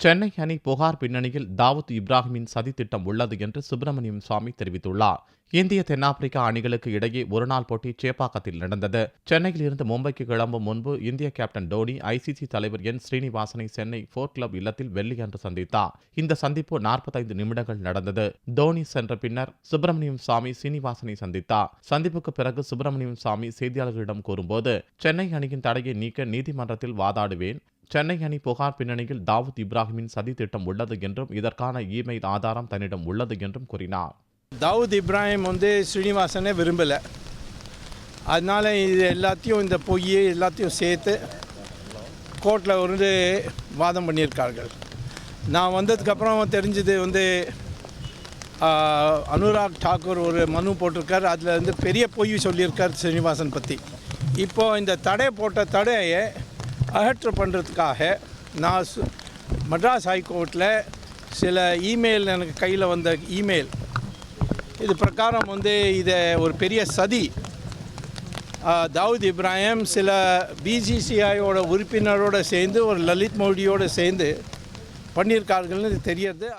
சென்னை அணி புகார் பின்னணியில் தாவூத் இப்ராஹிமின் சதி திட்டம் உள்ளது என்று சுப்பிரமணியம் சுவாமி தெரிவித்துள்ளார். இந்திய தென்னாப்பிரிக்கா அணிகளுக்கு இடையே ஒருநாள் போட்டி சேப்பாக்கத்தில் நடந்தது. சென்னையில் இருந்து மும்பைக்கு கிளம்பும் முன்பு இந்திய கேப்டன் டோனி ஐசிசி தலைவர் என் ஸ்ரீனிவாசனை சென்னை போர்ட் கிளப் இல்லத்தில் வெள்ளியன்று சந்தித்தார். இந்த சந்திப்பு 45 நிமிடங்கள் நடந்தது. டோனி சென்ற பின்னர் சுப்பிரமணியம் சுவாமி சீனிவாசனை சந்தித்தார். சந்திப்புக்கு பிறகு சுப்பிரமணியம் சுவாமி செய்தியாளர்களிடம் கூறும்போது, சென்னை அணியின் தடையை நீக்க நீதிமன்றத்தில் வாதாடுவேன். சென்னை அணி புகார் பின்னணியில் தாவூத் இப்ராஹிமின் சதி திட்டம் உள்ளது என்றும் இதற்கான இமெயில் ஆதாரம் தன்னிடம் உள்ளது என்றும் கூறினார். தாவூத் இப்ராஹிம் ஸ்ரீனிவாசனே விரும்பலை. அதனால் இது எல்லாத்தையும் இந்த பொய்யை எல்லாத்தையும் சேர்த்து கோர்ட்டில் வாதம் பண்ணியிருக்கார்கள். நான் வந்ததுக்கப்புறம் தெரிஞ்சது அனுராக் தாக்கூர் ஒரு மனு போட்டிருக்கார். அதில் பெரிய பொய் சொல்லியிருக்கார் ஸ்ரீனிவாசன் பற்றி. இப்போது இந்த தடை போட்ட தடையை அகற்ற பண்ணுறதுக்காக நான் மட்ராஸ் ஹைகோர்ட்டில் சில இமெயில் எனக்கு கையில் வந்த இமெயில் இது பிரகாரம் இதை ஒரு பெரிய சதி தாவூத் இப்ராஹிம் சில பிசிசிஐயோட உறுப்பினரோடு சேர்ந்து ஒரு லலித் மோடியோடு சேர்ந்து பண்ணியிருக்கார்கள்னு தெரியுது.